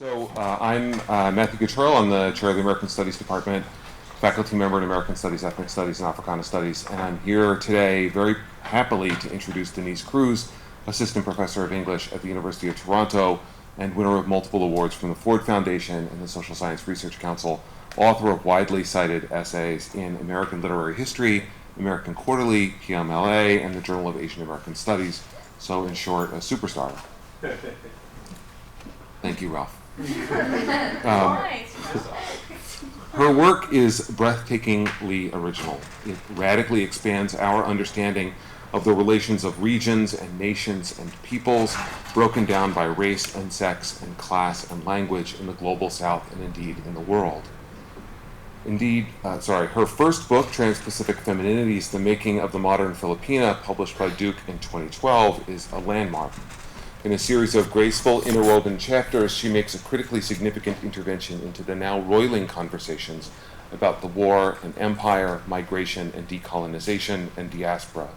I'm Matthew Cottrell. I'm the chair of the American Studies Department, faculty member in American Studies, Ethnic Studies, and Africana Studies, and I'm here today very happily to introduce Denise Cruz, assistant professor of English at the University of Toronto and winner of multiple awards from the Ford Foundation and the Social Science Research Council, author of widely cited essays in American Literary History, American Quarterly, PMLA, and the Journal of Asian American Studies. So in short, a superstar. Thank you, Ralph. Her work is breathtakingly original. It radically expands our understanding of the relations of regions and nations and peoples, broken down by race and sex and class and language in the global South and indeed in the world. Her first book, Trans-Pacific Femininities, The Making of the Modern Filipina, published by Duke in 2012, is a landmark. In a series of graceful, interwoven chapters, she makes a critically significant intervention into the now roiling conversations about the war and empire, migration and decolonization, and diaspora.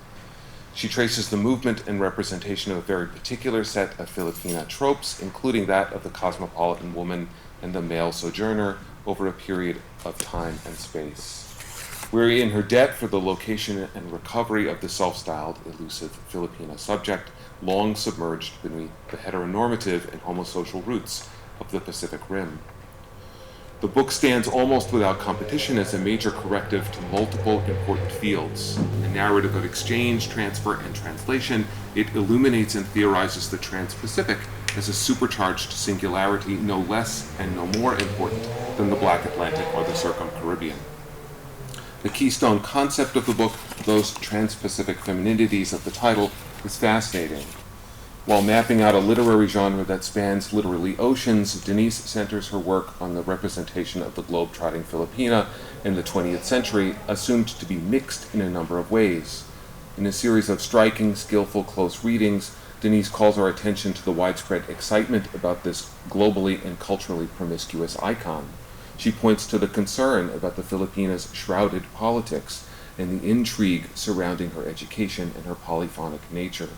She traces the movement and representation of a very particular set of Filipina tropes, including that of the cosmopolitan woman and the male sojourner, over a period of time and space. Weary in her debt for the location and recovery of the self-styled, elusive Filipina subject, long submerged beneath the heteronormative and homosocial roots of the Pacific Rim. The book stands almost without competition as a major corrective to multiple important fields. A narrative of exchange, transfer, and translation, it illuminates and theorizes the Trans-Pacific as a supercharged singularity no less and no more important than the Black Atlantic or the Circum-Caribbean. The keystone concept of the book, those Trans-Pacific femininities of the title, is fascinating. While mapping out a literary genre that spans literally oceans, Denise centers her work on the representation of the globe-trotting Filipina in the 20th century, assumed to be mixed in a number of ways. In a series of striking, skillful, close readings, Denise calls our attention to the widespread excitement about this globally and culturally promiscuous icon. She points to the concern about the Filipina's shrouded politics and the intrigue surrounding her education and her polyphonic nature.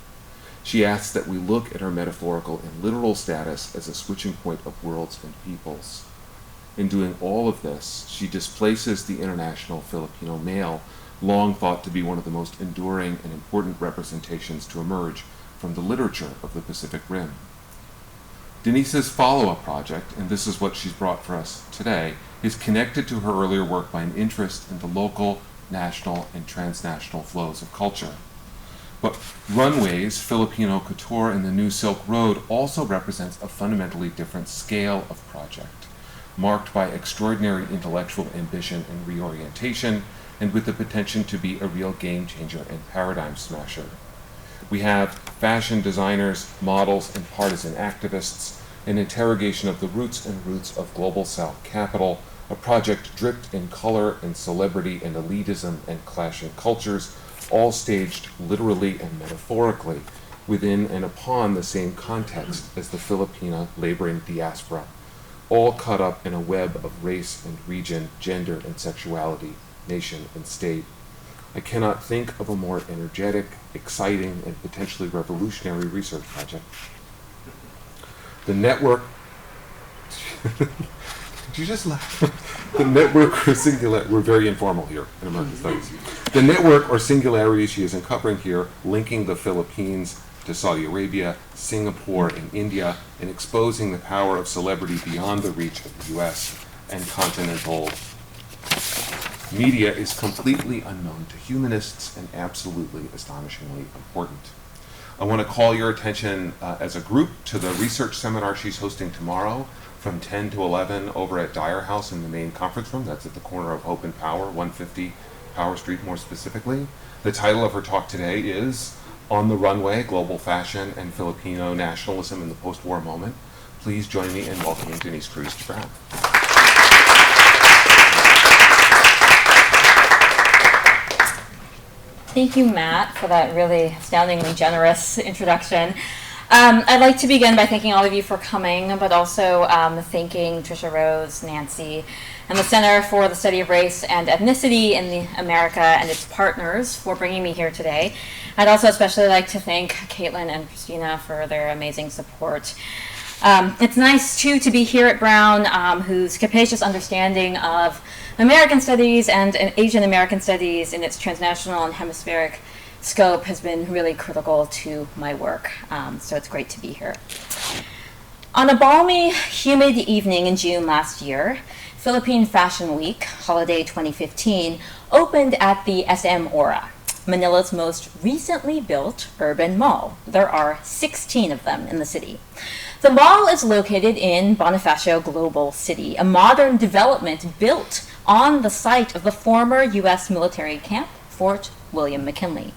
She asks that we look at her metaphorical and literal status as a switching point of worlds and peoples. In doing all of this, she displaces the international Filipino male, long thought to be one of the most enduring and important representations to emerge from the literature of the Pacific Rim. Denise's follow-up project, and this is what she's brought for us today, is connected to her earlier work by an interest in the local, national, and transnational flows of culture. But Runways, Filipino Couture, and the New Silk Road also represents a fundamentally different scale of project, marked by extraordinary intellectual ambition and reorientation, and with the potential to be a real game changer and paradigm smasher. We have fashion designers, models, and partisan activists, an interrogation of the roots of global South capital, a project dripped in color and celebrity and elitism and clashing cultures, all staged literally and metaphorically within and upon the same context as the Filipina laboring diaspora, all caught up in a web of race and region, gender and sexuality, nation and state. I cannot think of a more energetic, exciting, and potentially revolutionary research project. The network... Did you just laugh? The network or singularity... We're very informal here in American Studies. The network or singularity she is uncovering here, linking the Philippines to Saudi Arabia, Singapore, and India, and exposing the power of celebrity beyond the reach of the U.S. and continental media, is completely unknown to humanists and absolutely astonishingly important. I want to call your attention as a group to the research seminar she's hosting tomorrow from 10 to 11 over at Dyer House in the main conference room. That's at the corner of Hope and Power, 150 Power Street more specifically. The title of her talk today is On the Runway, Global Fashion and Filipino Nationalism in the Postwar Moment. Please join me in welcoming Denise Cruz to Brown. Thank you, Matt, for that really astoundingly generous introduction. I'd like to begin by thanking all of you for coming, but also thanking Tricia Rose, Nancy, and the Center for the Study of Race and Ethnicity in America and its partners for bringing me here today. I'd also especially like to thank Caitlin and Christina for their amazing support. It's nice, too, to be here at Brown, whose capacious understanding of American studies and Asian American studies in its transnational and hemispheric scope has been really critical to my work. So it's great to be here. On a balmy, humid evening in June last year, Philippine Fashion Week, Holiday 2015, opened at the SM Aura, Manila's most recently built urban mall. There are 16 of them in the city. The mall is located in Bonifacio Global City, a modern development built on the site of the former U.S. military camp, Fort William McKinley.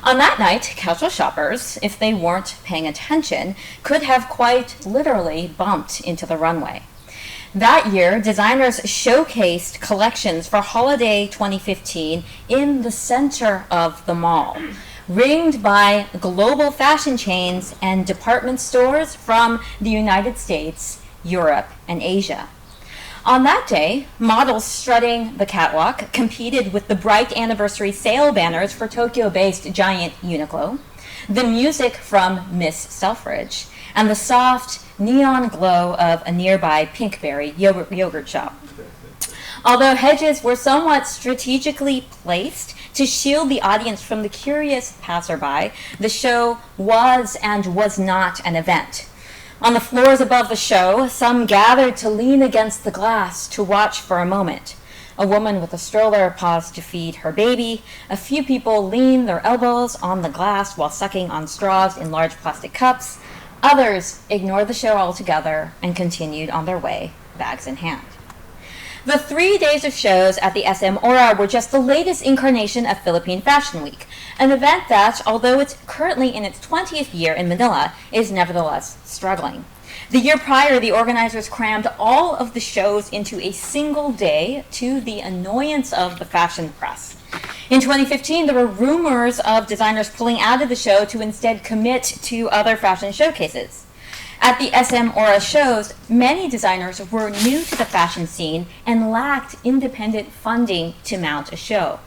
On that night, casual shoppers, if they weren't paying attention, could have quite literally bumped into the runway. That year, designers showcased collections for Holiday 2015 in the center of the mall, ringed by global fashion chains and department stores from the United States, Europe, and Asia. On that day, models strutting the catwalk competed with the bright anniversary sale banners for Tokyo-based giant Uniqlo, the music from Miss Selfridge, and the soft neon glow of a nearby Pinkberry yogurt shop. Although hedges were somewhat strategically placed to shield the audience from the curious passerby, the show was and was not an event. On the floors above the show, some gathered to lean against the glass to watch for a moment. A woman with a stroller paused to feed her baby. A few people leaned their elbows on the glass while sucking on straws in large plastic cups. Others ignored the show altogether and continued on their way, bags in hand. The 3 days of shows at the SM Aura were just the latest incarnation of Philippine Fashion Week, an event that, although it's currently in its 20th year in Manila, is nevertheless struggling. The year prior, the organizers crammed all of the shows into a single day to the annoyance of the fashion press. In 2015, there were rumors of designers pulling out of the show to instead commit to other fashion showcases. At the SM Aura shows, many designers were new to the fashion scene and lacked independent funding to mount a show.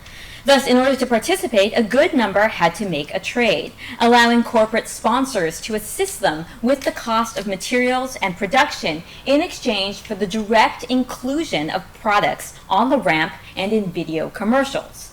Thus, in order to participate, a good number had to make a trade, allowing corporate sponsors to assist them with the cost of materials and production in exchange for the direct inclusion of products on the ramp and in video commercials.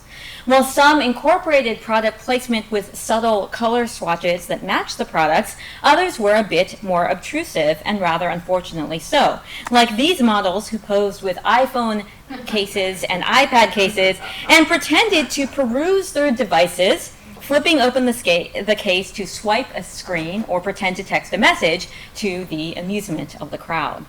While some incorporated product placement with subtle color swatches that matched the products, others were a bit more obtrusive, and rather unfortunately so. Like these models who posed with iPhone cases and iPad cases and pretended to peruse their devices, flipping open the case to swipe a screen or pretend to text a message to the amusement of the crowd.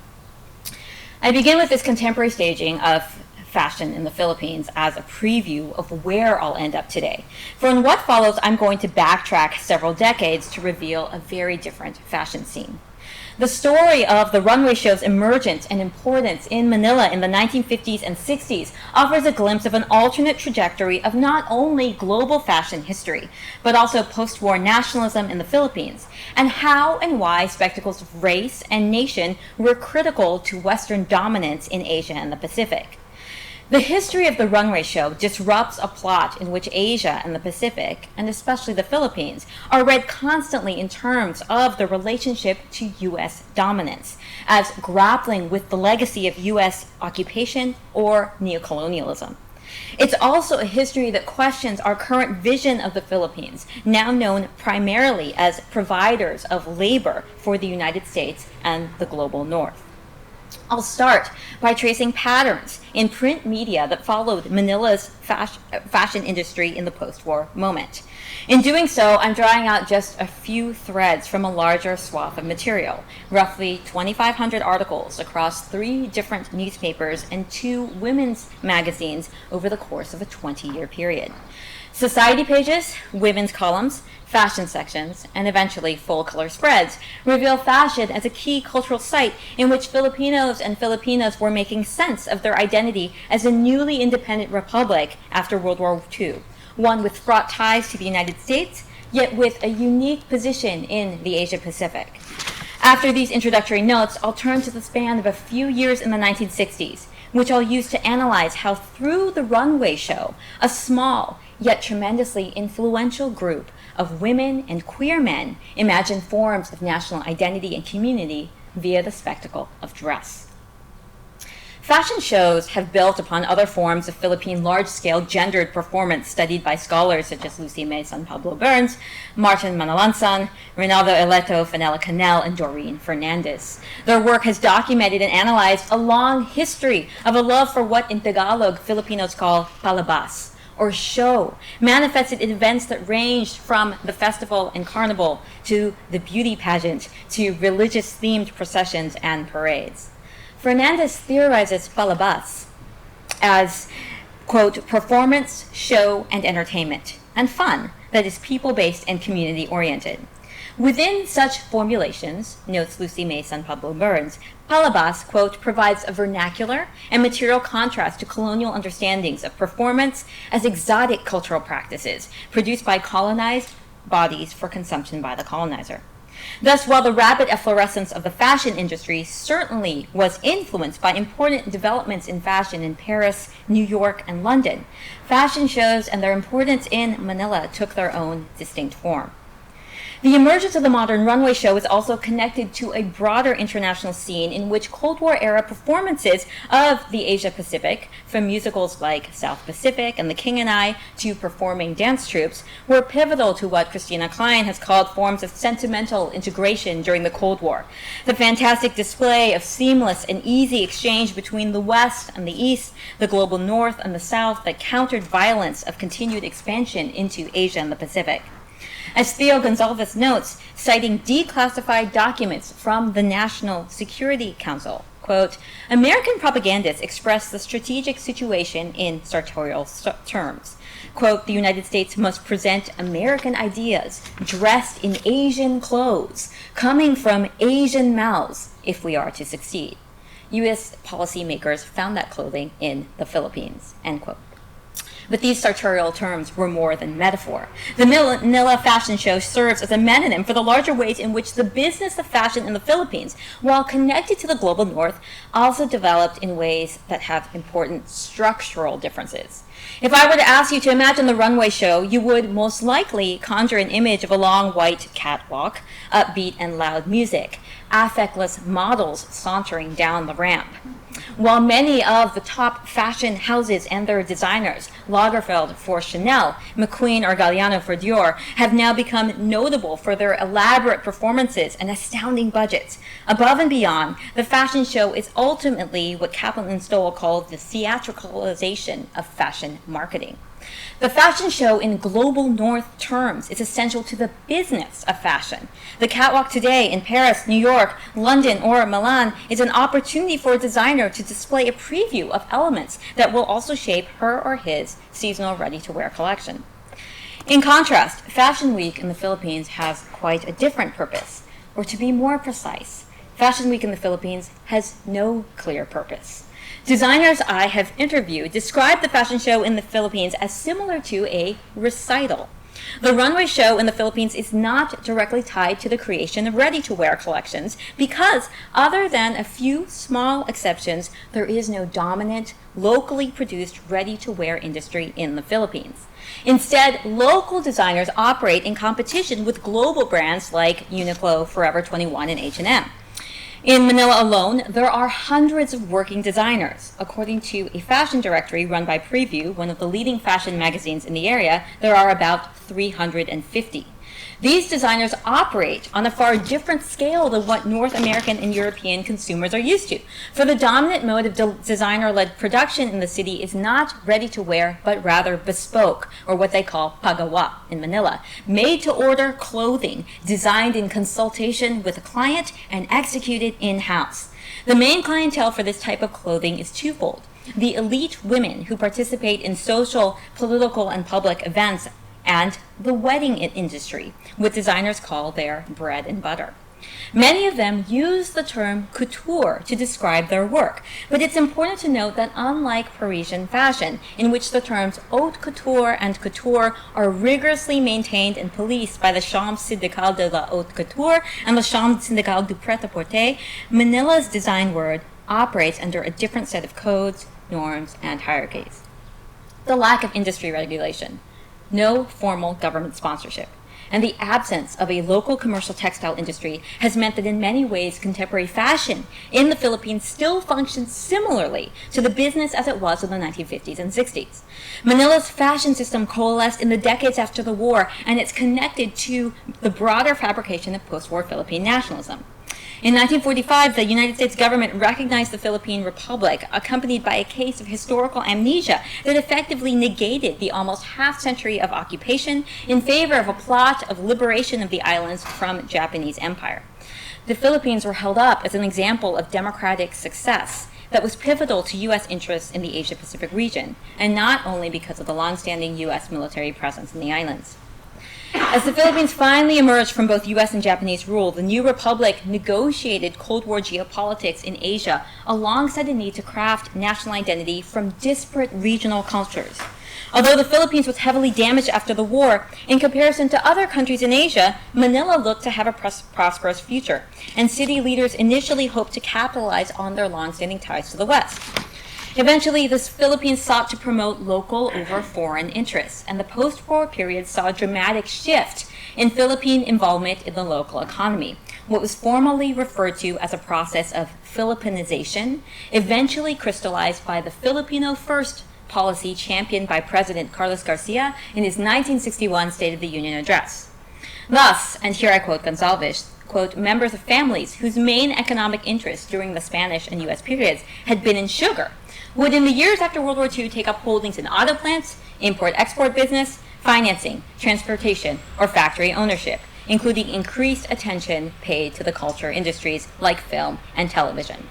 I begin with this contemporary staging of fashion in the Philippines as a preview of where I'll end up today. For in what follows, I'm going to backtrack several decades to reveal a very different fashion scene. The story of the runway show's emergence and importance in Manila in the 1950s and 60s offers a glimpse of an alternate trajectory of not only global fashion history, but also post-war nationalism in the Philippines, and how and why spectacles of race and nation were critical to Western dominance in Asia and the Pacific. The history of the runway show disrupts a plot in which Asia and the Pacific, and especially the Philippines, are read constantly in terms of the relationship to U.S. dominance, as grappling with the legacy of U.S. occupation or neocolonialism. It's also a history that questions our current vision of the Philippines, now known primarily as providers of labor for the United States and the global North. I'll start by tracing patterns in print media that followed Manila's fashion industry in the post-war moment. In doing so, I'm drawing out just a few threads from a larger swath of material, roughly 2,500 articles across 3 different newspapers and 2 women's magazines over the course of a 20-year period. Society pages, women's columns, fashion sections, and eventually full-color spreads reveal fashion as a key cultural site in which Filipinos and Filipinas were making sense of their identity as a newly independent republic after World War II, one with fraught ties to the United States, yet with a unique position in the Asia-Pacific. After these introductory notes, I'll turn to the span of a few years in the 1960s, which I'll use to analyze how through the runway show, a small yet tremendously influential group of women and queer men imagined forms of national identity and community via the spectacle of dress. Fashion shows have built upon other forms of Philippine large-scale gendered performance studied by scholars such as Lucy May San Pablo Burns, Martin Manalansan, Reynaldo Eleto, Fenella Canel, and Doreen Fernandez. Their work has documented and analyzed a long history of a love for what in Tagalog Filipinos call palabas, or show, manifested in events that ranged from the festival and carnival to the beauty pageant to religious-themed processions and parades. Fernandez theorizes palabas as, quote, performance, show, and entertainment, and fun that is people-based and community-oriented. Within such formulations, notes Lucy May San Pablo Burns, palabas, quote, provides a vernacular and material contrast to colonial understandings of performance as exotic cultural practices produced by colonized bodies for consumption by the colonizer. Thus, while the rapid efflorescence of the fashion industry certainly was influenced by important developments in fashion in Paris, New York, and London, fashion shows and their importance in Manila took their own distinct form. The emergence of the modern runway show is also connected to a broader international scene in which Cold War-era performances of the Asia-Pacific, from musicals like South Pacific and The King and I to performing dance troupes, were pivotal to what Christina Klein has called forms of sentimental integration during the Cold War. The fantastic display of seamless and easy exchange between the West and the East, the global North and the South that countered violence of continued expansion into Asia and the Pacific. As Theo Gonzalez notes, citing declassified documents from the National Security Council, quote, American propagandists express the strategic situation in sartorial terms. Quote, the United States must present American ideas dressed in Asian clothes, coming from Asian mouths, if we are to succeed. U.S. policymakers found that clothing in the Philippines, end quote. But these sartorial terms were more than metaphor. The Manila Fashion Show serves as a metonym for the larger ways in which the business of fashion in the Philippines, while connected to the global North, also developed in ways that have important structural differences. If I were to ask you to imagine the runway show, you would most likely conjure an image of a long white catwalk, upbeat and loud music, affectless models sauntering down the ramp. While many of the top fashion houses and their designers, Lagerfeld for Chanel, McQueen or Galliano for Dior, have now become notable for their elaborate performances and astounding budgets. Above and beyond, the fashion show is ultimately what Kaplan and Stowell called the theatricalization of fashion marketing. The fashion show in global North terms is essential to the business of fashion. The catwalk today in Paris, New York, London, or Milan is an opportunity for a designer to display a preview of elements that will also shape her or his seasonal ready-to-wear collection. In contrast, Fashion Week in the Philippines has quite a different purpose. Or to be more precise, Fashion Week in the Philippines has no clear purpose. Designers I have interviewed describe the fashion show in the Philippines as similar to a recital. The runway show in the Philippines is not directly tied to the creation of ready-to-wear collections because, other than a few small exceptions, there is no dominant, locally produced ready-to-wear industry in the Philippines. Instead, local designers operate in competition with global brands like Uniqlo, Forever 21, and H&M. In Manila alone, there are hundreds of working designers. According to a fashion directory run by Preview, one of the leading fashion magazines in the area, there are about 350. These designers operate on a far different scale than what North American and European consumers are used to. For the dominant mode of designer-led production in the city is not ready-to-wear, but rather bespoke, or what they call pagawa in Manila, made-to-order clothing designed in consultation with a client and executed in-house. The main clientele for this type of clothing is twofold: the elite women who participate in social, political, and public events, and the wedding industry, what designers call their bread and butter. Many of them use the term couture to describe their work, but it's important to note that unlike Parisian fashion, in which the terms haute couture and couture are rigorously maintained and policed by the Chambre syndicale de la haute couture and the Chambre syndicale du prêt-à-porter, Manila's design word operates under a different set of codes, norms, and hierarchies. The lack of industry regulation. No formal government sponsorship. and the absence of a local commercial textile industry has meant that in many ways contemporary fashion in the Philippines still functions similarly to the business as it was in the 1950s and 60s. Manila's fashion system coalesced in the decades after the war, and it's connected to the broader fabrication of post-war Philippine nationalism. In 1945, the United States government recognized the Philippine Republic, accompanied by a case of historical amnesia that effectively negated the almost half-century of occupation in favor of a plot of liberation of the islands from Japanese empire. The Philippines were held up as an example of democratic success that was pivotal to U.S. interests in the Asia-Pacific region, and not only because of the long-standing U.S. military presence in the islands. As the Philippines finally emerged from both U.S. and Japanese rule, the new republic negotiated Cold War geopolitics in Asia alongside the need to craft national identity from disparate regional cultures. Although the Philippines was heavily damaged after the war, in comparison to other countries in Asia, Manila looked to have a prosperous future, and city leaders initially hoped to capitalize on their long-standing ties to the West. Eventually, the Philippines sought to promote local over foreign interests, and the post-war period saw a dramatic shift in Philippine involvement in the local economy. What was formally referred to as a process of Philippinization eventually crystallized by the Filipino First policy championed by President Carlos Garcia in his 1961 State of the Union address. Thus, and here I quote Gonzalez, quote, members of families whose main economic interests during the Spanish and U.S. periods had been in sugar would in the years after World War II take up holdings in auto plants, import-export business, financing, transportation, or factory ownership, including increased attention paid to the culture industries like film and television.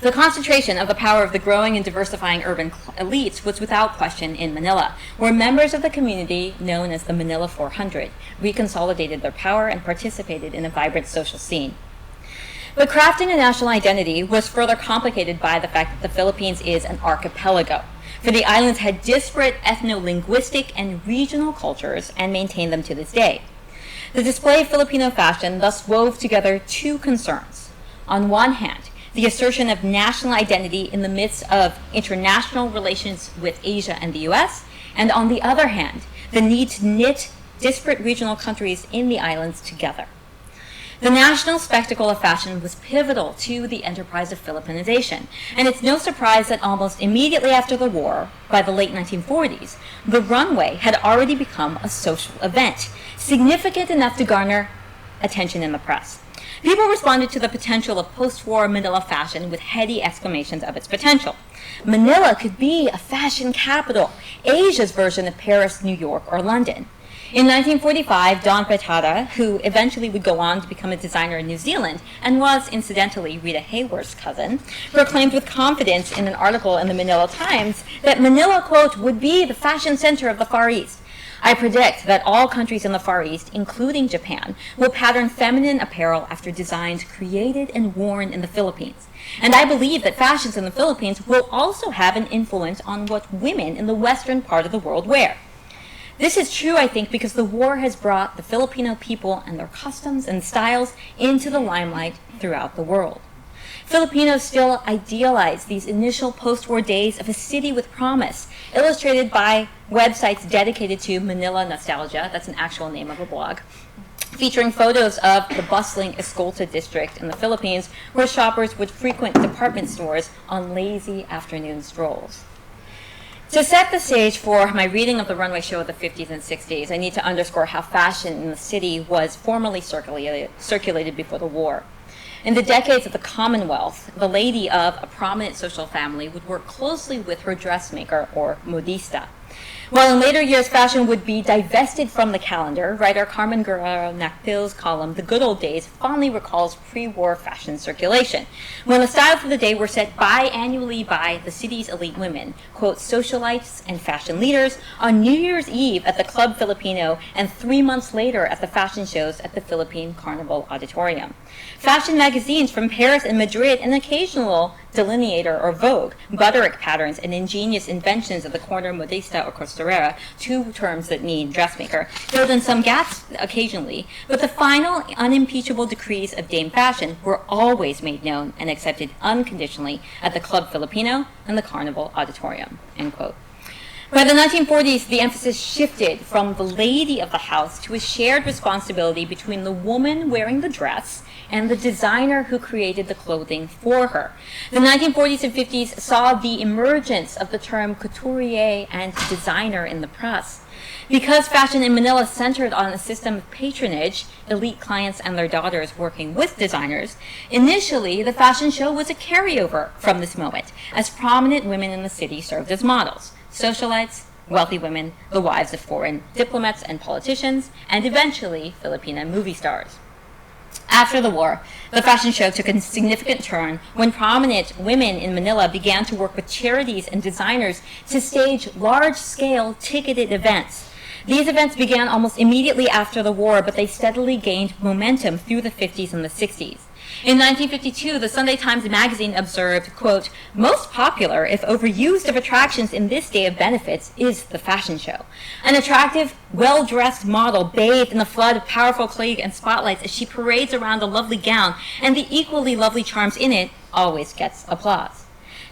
The concentration of the power of the growing and diversifying urban elites was without question in Manila, where members of the community known as the Manila 400 reconsolidated their power and participated in a vibrant social scene. But crafting a national identity was further complicated by the fact that the Philippines is an archipelago, for the islands had disparate ethno-linguistic and regional cultures and maintain them to this day. The display of Filipino fashion thus wove together two concerns. On one hand, the assertion of national identity in the midst of international relations with Asia and the U.S., and on the other hand, the need to knit disparate regional countries in the islands together. The national spectacle of fashion was pivotal to the enterprise of Philippinization, and it's no surprise that almost immediately after the war, by the late 1940s, the runway had already become a social event, significant enough to garner attention in the press. People responded to the potential of post-war Manila fashion with heady exclamations of its potential. Manila could be a fashion capital, Asia's version of Paris, New York, or London. In 1945, Don Petada, who eventually would go on to become a designer in New Zealand and was, incidentally, Rita Hayworth's cousin, proclaimed with confidence in an article in the Manila Times that Manila, quote, would be the fashion center of the Far East. I predict that all countries in the Far East, including Japan, will pattern feminine apparel after designs created and worn in the Philippines. And I believe that fashions in the Philippines will also have an influence on what women in the western part of the world wear. This is true, I think, because the war has brought the Filipino people and their customs and styles into the limelight throughout the world. Filipinos still idealize these initial post-war days of a city with promise, illustrated by websites dedicated to Manila nostalgia, that's an actual name of a blog, featuring photos of the bustling Escolta district in the Philippines, where shoppers would frequent department stores on lazy afternoon strolls. To set the stage for my reading of the runway show of the 50s and 60s, I need to underscore how fashion in the city was formally circulated before the war. In the decades of the Commonwealth, the lady of a prominent social family would work closely with her dressmaker or modista. While in later years fashion would be divested from the calendar, writer Carmen Guerrero Nakpil's column, The Good Old Days, fondly recalls pre-war fashion circulation, when the styles of the day were set biannually by the city's elite women, quote, socialites and fashion leaders, on New Year's Eve at the Club Filipino and 3 months later at the fashion shows at the Philippine Carnival Auditorium. Fashion magazines from Paris and Madrid, an occasional delineator or Vogue, butterick patterns, and ingenious inventions of the corner modista or costurera, two terms that mean dressmaker, filled in some gaps occasionally, but the final unimpeachable decrees of Dame Fashion were always made known and accepted unconditionally at the Club Filipino and the Carnival Auditorium, end quote. By the 1940s, the emphasis shifted from the lady of the house to a shared responsibility between the woman wearing the dress and the designer who created the clothing for her. The 1940s and 50s saw the emergence of the term couturier and designer in the press. Because fashion in Manila centered on a system of patronage, elite clients and their daughters working with designers, initially the fashion show was a carryover from this moment, as prominent women in the city served as models, socialites, wealthy women, the wives of foreign diplomats and politicians, and eventually Filipina movie stars. After the war, the fashion show took a significant turn when prominent women in Manila began to work with charities and designers to stage large-scale ticketed events. These events began almost immediately after the war, but they steadily gained momentum through the 50s and the 60s. In 1952, the Sunday Times magazine observed, quote, "Most popular, if overused, of attractions in this day of benefits is the fashion show. An attractive, well-dressed model bathed in a flood of powerful clay and spotlights as she parades around a lovely gown, and the equally lovely charms in it, always gets applause."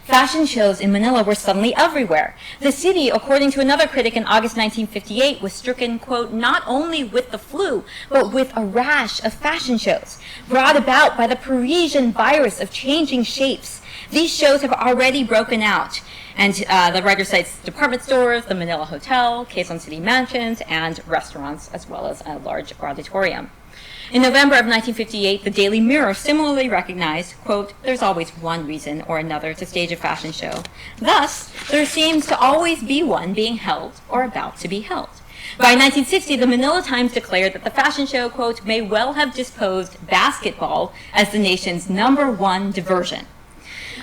Fashion shows in Manila were suddenly everywhere. The city, according to another critic in August 1958, was stricken, quote, "not only with the flu, but with a rash of fashion shows, brought about by the Parisian virus of changing shapes. These shows have already broken out." And the writer cites department stores, the Manila Hotel, Quezon City mansions, and restaurants, as well as a large auditorium. In November of 1958, the Daily Mirror similarly recognized, quote, "There's always one reason or another to stage a fashion show. Thus, there seems to always be one being held or about to be held." By 1960, the Manila Times declared that the fashion show, quote, "may well have disposed basketball as the nation's #1 diversion."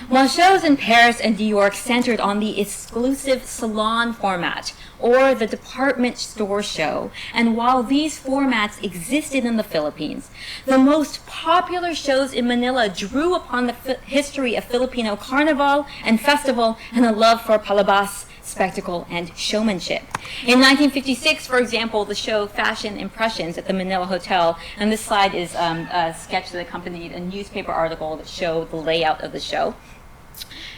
While shows in Paris and New York centered on the exclusive salon format or the department store show, and while these formats existed in the Philippines, the most popular shows in Manila drew upon the history of Filipino carnival and festival and a love for palabas, spectacle, and showmanship. In 1956, for example, the show Fashion Impressions at the Manila Hotel, and this slide is a sketch that accompanied a newspaper article that showed the layout of the show,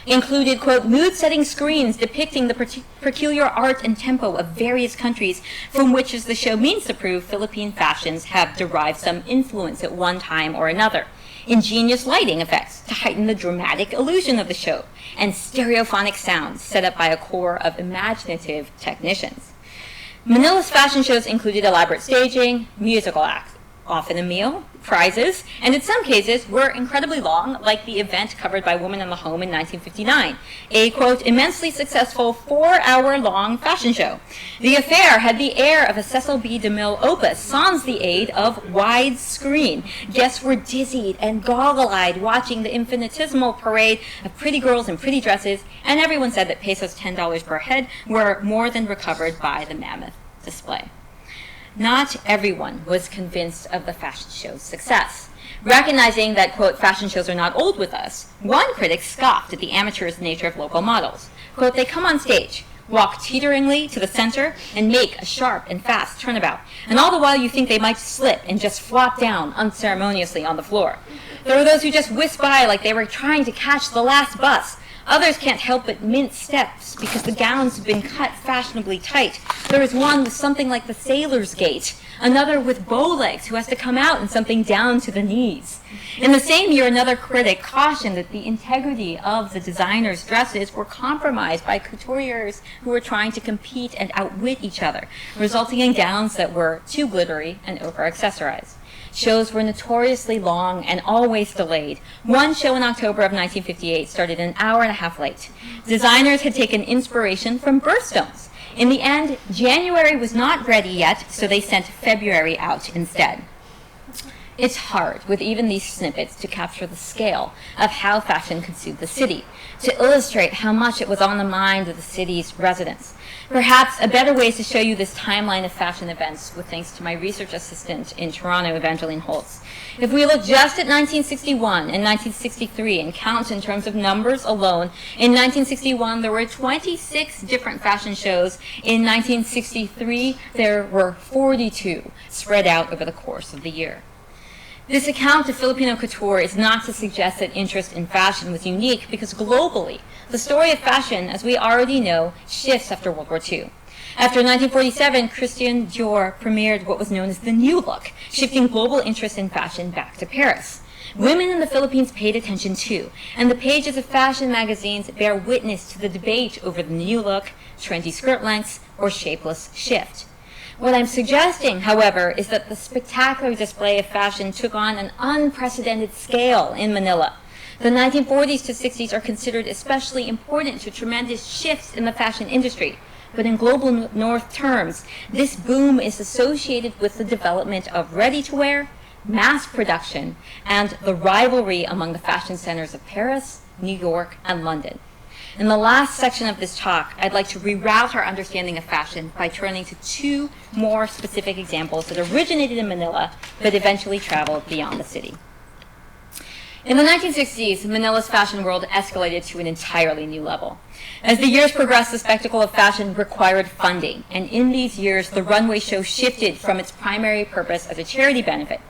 included, quote, "mood-setting screens depicting the peculiar art and tempo of various countries from which, as the show means to prove, Philippine fashions have derived some influence at one time or another. Ingenious lighting effects to heighten the dramatic illusion of the show, and stereophonic sounds set up by a corps of imaginative technicians." Manila's fashion shows included elaborate staging, musical acts, often a meal, prizes, and in some cases were incredibly long, like the event covered by Woman in the Home in 1959, a, quote, "immensely successful 4-hour-long fashion show. The affair had the air of a Cecil B. DeMille opus, sans the aid of widescreen. Guests were dizzied and goggle-eyed watching the infinitesimal parade of pretty girls in pretty dresses, and everyone said that pesos $10 per head were more than recovered by the mammoth display." Not everyone was convinced of the fashion show's success. Recognizing that, quote, "fashion shows are not old with us," one critic scoffed at the amateur's nature of local models. Quote, "They come on stage, walk teeteringly to the center, and make a sharp and fast turnabout, and all the while you think they might slip and just flop down unceremoniously on the floor. There are those who just whisk by like they were trying to catch the last bus. Others can't help but mince steps because the gowns have been cut fashionably tight. There is one with something like the sailor's gait, another with bow legs who has to come out in something down to the knees." In the same year, another critic cautioned that the integrity of the designers' dresses were compromised by couturiers who were trying to compete and outwit each other, resulting in gowns that were too glittery and over-accessorized. Shows were notoriously long and always delayed. One show in October of 1958 started an hour and a half late. Designers had taken inspiration from birthstones. In the end, January was not ready yet, so they sent February out instead. It's hard, with even these snippets, to capture the scale of how fashion consumed the city, to illustrate how much it was on the mind of the city's residents. Perhaps a better way is to show you this timeline of fashion events with thanks to my research assistant in Toronto, Evangeline Holtz. If we look just at 1961 and 1963 and count in terms of numbers alone, in 1961 there were 26 different fashion shows. In 1963 there were 42 spread out over the course of the year. This account of Filipino couture is not to suggest that interest in fashion was unique, because globally, the story of fashion, as we already know, shifts after World War II. After 1947, Christian Dior premiered what was known as the New Look, shifting global interest in fashion back to Paris. Women in the Philippines paid attention too, and the pages of fashion magazines bear witness to the debate over the New Look, trendy skirt lengths, or shapeless shift. What I'm suggesting, however, is that the spectacular display of fashion took on an unprecedented scale in Manila. The 1940s to 60s are considered especially important to tremendous shifts in the fashion industry. But in global north terms, this boom is associated with the development of ready-to-wear, mass production, and the rivalry among the fashion centers of Paris, New York, and London. In the last section of this talk, I'd like to reroute our understanding of fashion by turning to two more specific examples that originated in Manila but eventually traveled beyond the city. In the 1960s, Manila's fashion world escalated to an entirely new level. As the years progressed, the spectacle of fashion required funding, and in these years, the runway show shifted from its primary purpose as a charity benefit.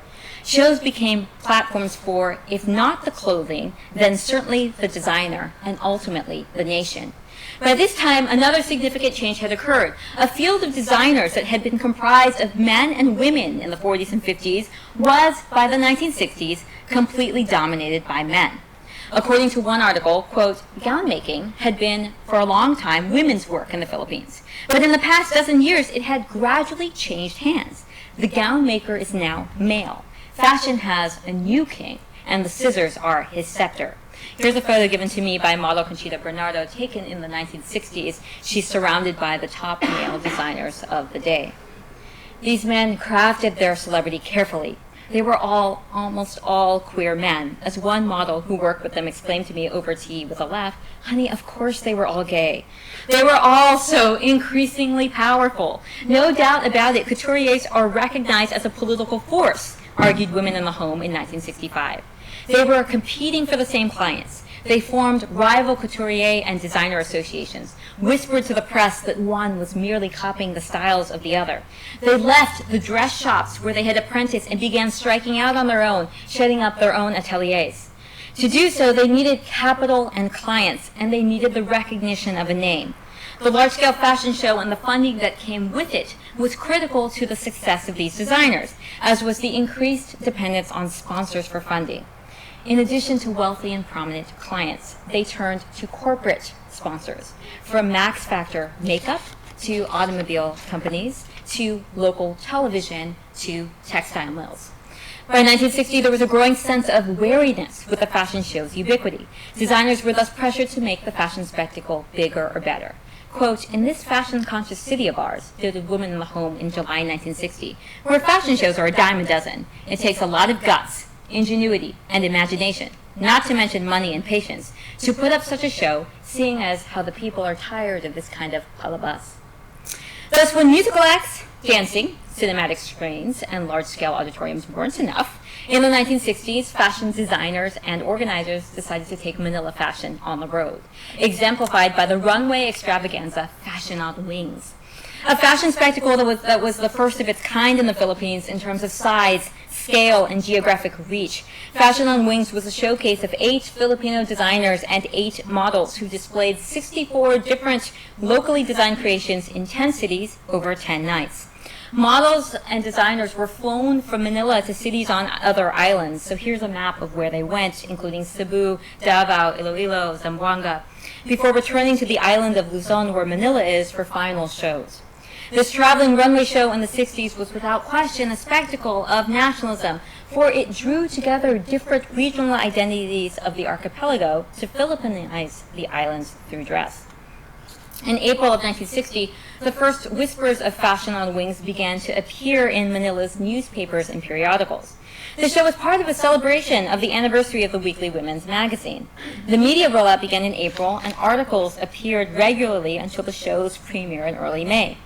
Shows became platforms for, if not the clothing, then certainly the designer, and ultimately the nation. By this time, another significant change had occurred. A field of designers that had been comprised of men and women in the 40s and 50s was, by the 1960s, completely dominated by men. According to one article, quote, gown making had been, for a long time, women's work in the Philippines. But in the past dozen years, it had gradually changed hands. The gown maker is now male. Fashion has a new king, and the scissors are his scepter. Here's a photo given to me by model Conchita Bernardo, taken in the 1960s. She's surrounded by the top male designers of the day. These men crafted their celebrity carefully. They were almost all queer men. As one model who worked with them explained to me over tea with a laugh, honey, of course they were all gay. They were all so increasingly powerful. No doubt about it, couturiers are recognized as a political force, argued Women in the Home in 1965. They were competing for the same clients. They formed rival couturier and designer associations, whispered to the press that one was merely copying the styles of the other. They left the dress shops where they had apprenticed and began striking out on their own, setting up their own ateliers. To do so, they needed capital and clients, and they needed the recognition of a name. The large-scale fashion show and the funding that came with it was critical to the success of these designers, as was the increased dependence on sponsors for funding. In addition to wealthy and prominent clients, they turned to corporate sponsors, from Max Factor makeup to automobile companies to local television to textile mills. By 1960, there was a growing sense of wariness with the fashion show's ubiquity. Designers were thus pressured to make the fashion spectacle bigger or better. Quote, in this fashion-conscious city of ours, noted Women in the Home in July 1960, where fashion shows are a dime a dozen, it takes a lot of guts, ingenuity, and imagination, not to mention money and patience, to put up such a show, seeing as how the people are tired of this kind of palabas. Thus, when musical acts, dancing, cinematic screens, and large-scale auditoriums weren't enough, in the 1960s, fashion designers and organizers decided to take Manila fashion on the road, exemplified by the runway extravaganza Fashion on Wings. A fashion spectacle that was the first of its kind in the Philippines in terms of size, scale, and geographic reach. Fashion on Wings was a showcase of 8 Filipino designers and 8 models who displayed 64 different locally designed creations in 10 cities over 10 nights. Models and designers were flown from Manila to cities on other islands. So here's a map of where they went, including Cebu, Davao, Iloilo, Zamboanga, before returning to the island of Luzon, where Manila is, for final shows. This traveling runway show in the 60s was without question a spectacle of nationalism, for it drew together different regional identities of the archipelago to Philippinize the islands through dress. In April of 1960, the first whispers of Fashion on Wings began to appear in Manila's newspapers and periodicals. The show was part of a celebration of the anniversary of the weekly women's magazine. The media rollout began in April, and articles appeared regularly until the show's premiere in early May.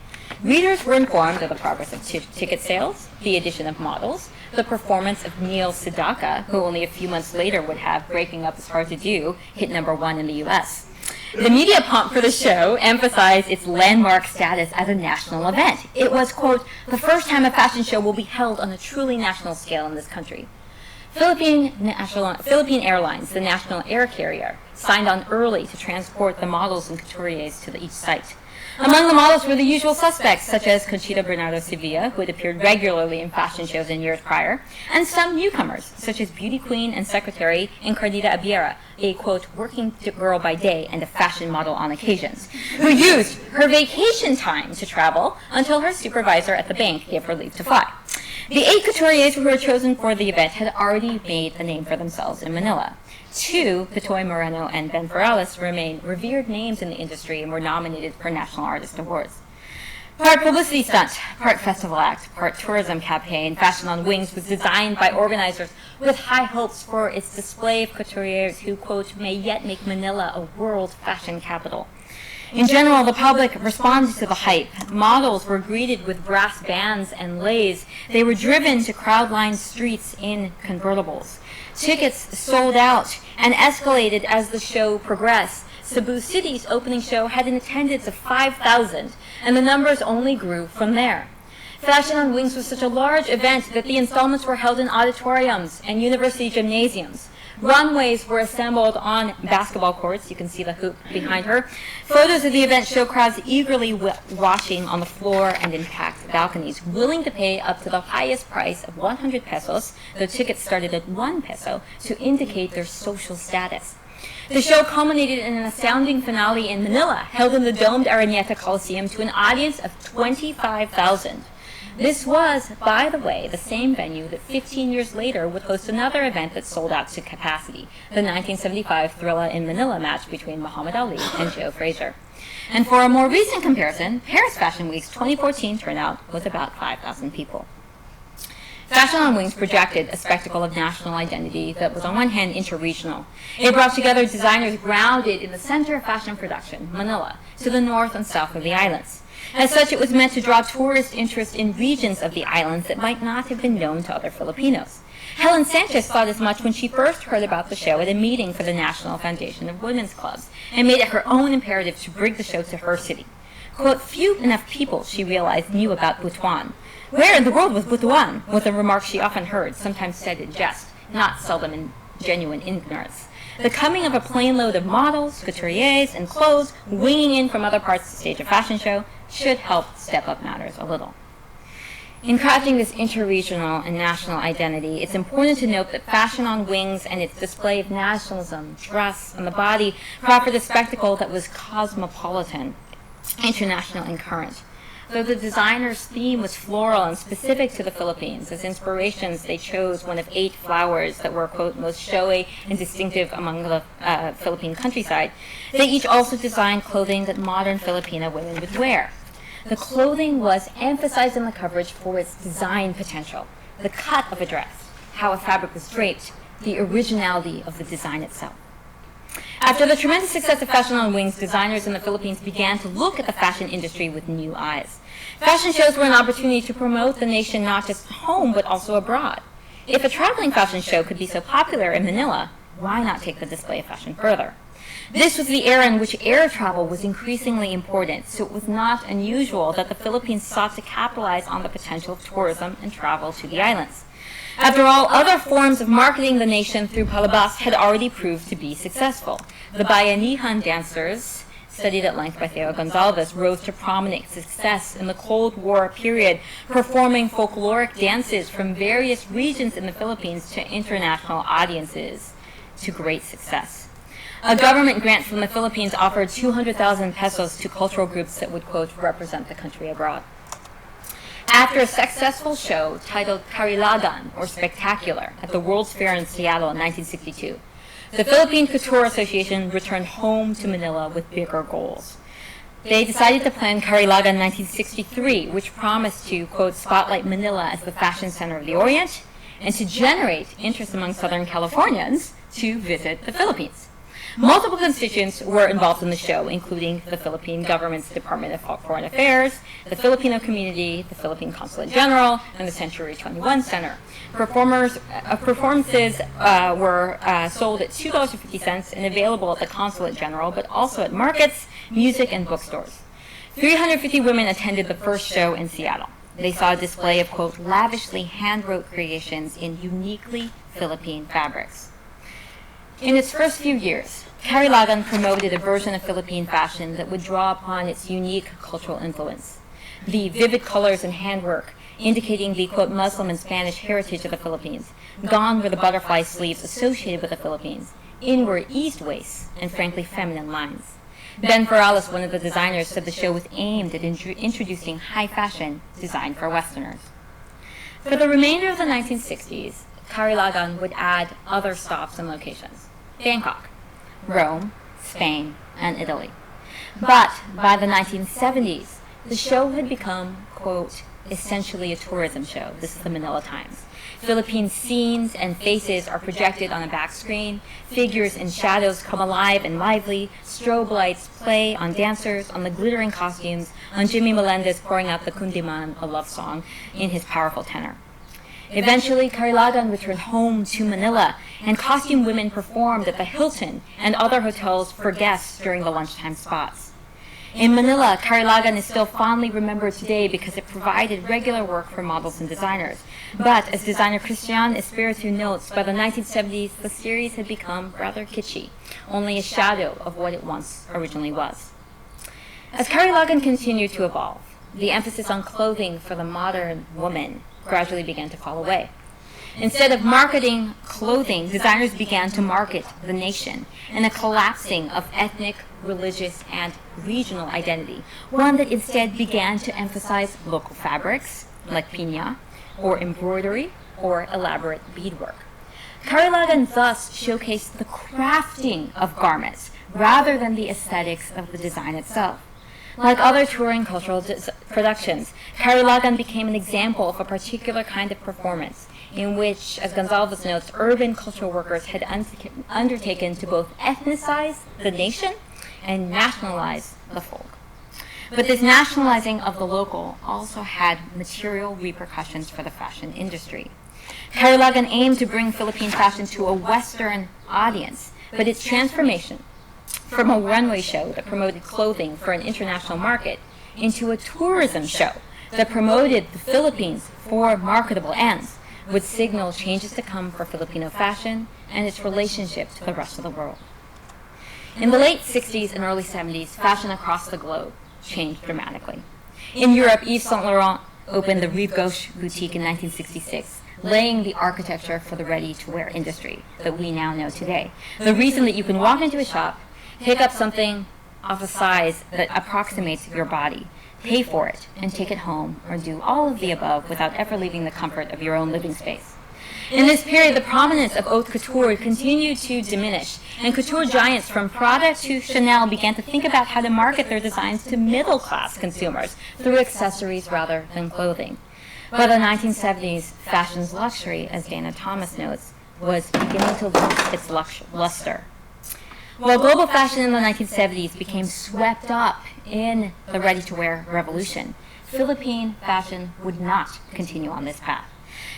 Readers were informed of the progress of ticket sales, the addition of models, the performance of Neil Sedaka, who only a few months later would have Breaking Up Is Hard to Do hit #1 in the U.S. The media pump for the show emphasized its landmark status as a national event. It was, quote, the first time a fashion show will be held on a truly national scale in this country. Philippine Airlines, the national air carrier, signed on early to transport the models and couturiers to each site. Among the models were the usual suspects, such as Conchita Bernardo Sevilla, who had appeared regularly in fashion shows in years prior, and some newcomers, such as beauty queen and secretary Encarnita Abiera, a, quote, working girl by day and a fashion model on occasions, who used her vacation time to travel until her supervisor at the bank gave her leave to fly. The 8 couturiers who were chosen for the event had already made a name for themselves in Manila. 2, Pitoy Moreno and Ben Perales, remain revered names in the industry and were nominated for National Artist Awards. Part publicity stunt, part festival act, part tourism campaign, Fashion on Wings was designed by organizers with high hopes for its display of couturiers who, quote, may yet make Manila a world fashion capital. In general, the public responded to the hype. Models were greeted with brass bands and leis. They were driven to crowd-lined streets in convertibles. Tickets sold out and escalated as the show progressed. Cebu City's opening show had an attendance of 5,000, and the numbers only grew from there. Fashion on Wings was such a large event that the installments were held in auditoriums and university gymnasiums. Runways were assembled on basketball courts. You can see the hoop behind her. Photos of the event show crowds eagerly watching on the floor and in packed balconies, willing to pay up to the highest price of 100 pesos, though tickets started at 1 peso, to indicate their social status. The show culminated in an astounding finale in Manila, held in the domed Araneta Coliseum to an audience of 25,000. This was, by the way, the same venue that 15 years later would host another event that sold out to capacity, the 1975 Thrilla in Manila match between Muhammad Ali and Joe Frazier. And for a more recent comparison, Paris Fashion Week's 2014 turnout was about 5,000 people. Fashion on Wings projected a spectacle of national identity that was on one hand interregional. It brought together designers grounded in the center of fashion production, Manila, to the north and south of the islands. As such, it was meant to draw tourist interest in regions of the islands that might not have been known to other Filipinos. Helen Sanchez thought as much when she first heard about the show at a meeting for the National Foundation of Women's Clubs, and made it her own imperative to bring the show to her city. Quote, few enough people, she realized, knew about Butuan. Where in the world was Butuan? Was a remark she often heard, sometimes said in jest, not seldom in genuine ignorance. The coming of a plane load of models, couturiers, and clothes winging in from other parts to stage a fashion show should help step up matters a little. In crafting this interregional and national identity, it's important to note that Fashion on Wings and its display of nationalism, dress, and the body proffered a spectacle that was cosmopolitan, international in current. Though the designer's theme was floral and specific to the Philippines, as inspirations they chose one of 8 flowers that were, quote, most showy and distinctive among the Philippine countryside, they each also designed clothing that modern Filipina women would wear. The clothing was emphasized in the coverage for its design potential, the cut of a dress, how a fabric was draped, the originality of the design itself. After the tremendous success of Fashion on Wings, designers in the Philippines began to look at the fashion industry with new eyes. Fashion shows were an opportunity to promote the nation not just at home, but also abroad. If a traveling fashion show could be so popular in Manila, why not take the display of fashion further? This was the era in which air travel was increasingly important, so it was not unusual that the Philippines sought to capitalize on the potential of tourism and travel to the islands. After all, other forms of marketing the nation through palabas had already proved to be successful. The Bayanihan dancers, studied at length by Theo Gonzalez, rose to prominent success in the Cold War period, performing folkloric dances from various regions in the Philippines to international audiences to great success. A government grant from the Philippines offered 200,000 pesos to cultural groups that would, quote, represent the country abroad. After a successful show titled Karilagan, or Spectacular, at the World's Fair in Seattle in 1962, the Philippine Couture Association returned home to Manila with bigger goals. They decided to plan Karilagan 1963, which promised to, quote, spotlight Manila as the fashion center of the Orient, and to generate interest among Southern Californians to visit the Philippines. Multiple constituents were involved in the show, including the Philippine government's Department of Foreign Affairs, the Filipino community, the Philippine Consulate General, and the Century 21 Center. Performances were sold at $2.50 and available at the Consulate General, but also at markets, music, and bookstores. 350 women attended the first show in Seattle. they saw a display of, quote, lavishly hand-wrought creations in uniquely Philippine fabrics. In its first few years, Carilagan promoted a version of Philippine fashion that would draw upon its unique cultural influence. The vivid colors and handwork, indicating the, quote, Muslim and Spanish heritage of the Philippines. Gone were the butterfly sleeves associated with the Philippines. In were eased waists and frankly feminine lines. Ben Ferrales, one of the designers, said the show was aimed at introducing high fashion designed for Westerners. For the remainder of the 1960s, Carilagan would add other stops and locations. Bangkok, Rome, Spain, and Italy. But by the 1970s, the show had become, quote, essentially a tourism show. This is the Manila Times. Philippine scenes and faces are projected on a back screen. Figures and shadows come alive and lively. Strobe lights play on dancers, on the glittering costumes, on Jimmy Melendez pouring out the Kundiman, a love song, in his powerful tenor. Eventually, Carilagan returned home to Manila, and costume women performed at the Hilton and other hotels for guests during the lunchtime spots. In Manila, Carilagan is still fondly remembered today because it provided regular work for models and designers. But as designer Christian Espiritu notes, by the 1970s, the series had become rather kitschy, only a shadow of what it once originally was. As Carilagan continued to evolve, the emphasis on clothing for the modern woman gradually began to fall away. Instead of marketing clothing, designers began to market the nation and a collapsing of ethnic, religious, and regional identity, one that instead began to emphasize local fabrics, like piña, or embroidery, or elaborate beadwork. Carilagan thus showcased the crafting of garments rather than the aesthetics of the design itself. Like other touring cultural productions, Carilagan became an example of a particular kind of performance in which, as Gonzalez notes, urban cultural workers had undertaken to both ethnicize the nation and nationalize the folk. But this nationalizing of the local also had material repercussions for the fashion industry. Carilagan aimed to bring Philippine fashion to a Western audience, but its transformation from a runway show that promoted clothing for an international market into a tourism show that promoted the Philippines for marketable ends would signal changes to come for Filipino fashion and its relationship to the rest of the world. In the late 60s and early 70s, fashion across the globe changed dramatically. In Europe, Yves Saint Laurent opened the Rive Gauche boutique in 1966, laying the architecture for the ready-to-wear industry that we now know today. The reason that you can walk into a shop, pick up something of a size that approximates your body, pay for it, and take it home, or do all of the above without ever leaving the comfort of your own living space. In this period, the prominence of haute couture continued to diminish, and couture giants from Prada to Chanel began to think about how to market their designs to middle-class consumers through accessories rather than clothing. By the 1970s, fashion's luxury, as Dana Thomas notes, was beginning to lose its luster. While global fashion in the 1970s became swept up in the ready-to-wear revolution, Philippine fashion would not continue on this path.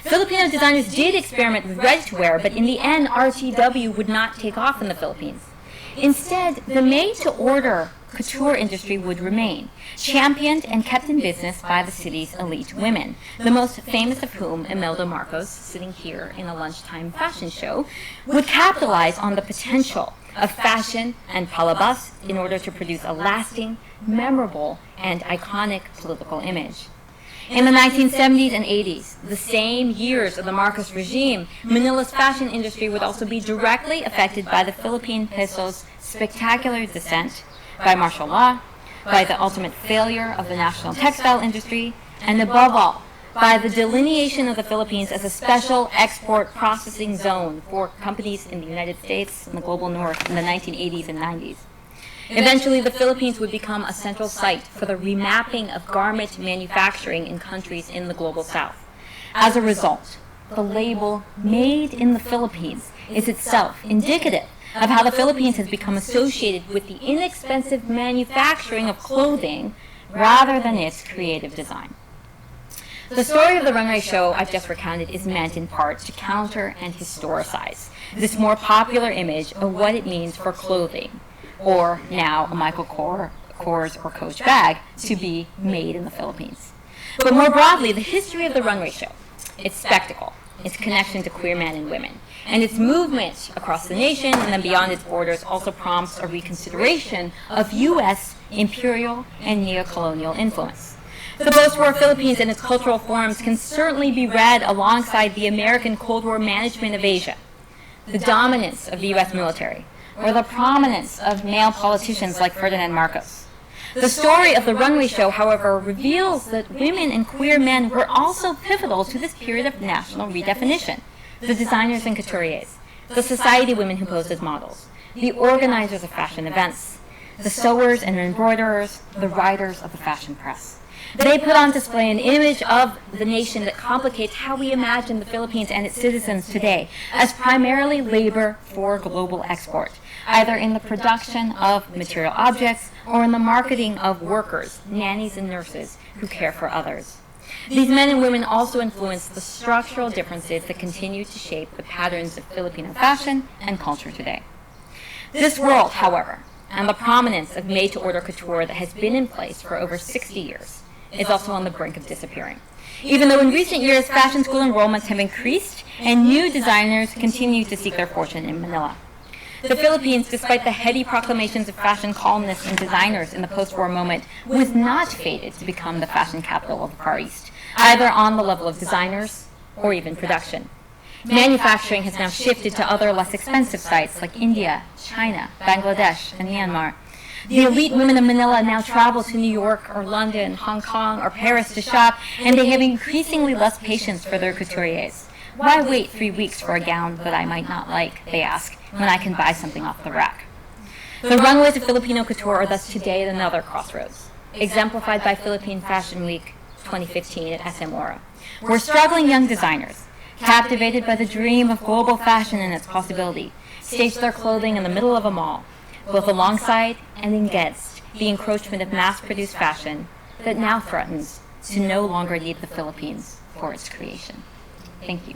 Filipino designers did experiment with ready-to-wear, but in the end, RTW would not take off in the Philippines. Instead, the made-to-order couture industry would remain, championed and kept in business by the city's elite women, the most famous of whom, Imelda Marcos, sitting here in a lunchtime fashion show, would capitalize on the potential of fashion and palabas in order to produce a lasting, memorable, and iconic political image. In the 1970s and 80s, the same years of the Marcos regime, Manila's fashion industry would also be directly affected by the Philippine peso's spectacular descent, by martial law, by the ultimate failure of the national textile industry, and above all, by the delineation of the Philippines as a special export processing zone for companies in the United States and the global north in the 1980s and 90s. Eventually, the Philippines would become a central site for the remapping of garment manufacturing in countries in the global south. As a result, the label "Made in the Philippines" is itself indicative of how the Philippines has become associated with the inexpensive manufacturing of clothing rather than its creative design. The story of the runway show I've just recounted is meant in part to counter and historicize this more popular image of what it means for clothing, or now a Michael Kors or Coach bag, to be made in the Philippines. but more broadly, the history of the runway show, its spectacle, its connection to queer men and women, and its movement across the nation and then beyond its borders also prompts a reconsideration of U.S. imperial and neo-colonial influence. The post-war Philippines and its cultural forms can certainly be read alongside the American Cold War management of Asia, the dominance of the U.S. military, or the prominence of male politicians like Ferdinand Marcos. The story of the runway show, however, reveals that women and queer men were also pivotal to this period of national redefinition. The designers and couturiers, the society women who posed as models, the organizers of fashion events, the sewers and embroiderers, the writers of the fashion press. They put on display an image of the nation that complicates how we imagine the Philippines and its citizens today as primarily labor for global export, either in the production of material objects or in the marketing of workers, nannies and nurses who care for others. These men and women also influence the structural differences that continue to shape the patterns of Filipino fashion and culture today. This world, however, and the prominence of made-to-order couture that has been in place for over 60 years is also on the brink of disappearing. Even though in recent years fashion school enrollments have increased and new designers continue to seek their fortune in Manila. The Philippines, despite the heady proclamations of fashion columnists and designers in the post-war moment, was not fated to become the fashion capital of the Far East, either on the level of designers or even production. Manufacturing has now shifted to other less expensive sites like India, China, Bangladesh, and Myanmar. The elite women of Manila now travel to New York or London, Hong Kong, or Paris to shop, and they have increasingly less patience for their couturiers. Why wait 3 weeks for a gown that I might not like, they ask, when I can buy something off the rack? The runways of Filipino couture are thus today at another crossroads, exemplified by Philippine Fashion Week 2015 at SM Aura, where struggling young designers, captivated by the dream of global fashion and its possibility, staged their clothing in the middle of a mall, both alongside and against the encroachment of mass-produced fashion that now threatens to no longer need the Philippines for its creation. Thank you.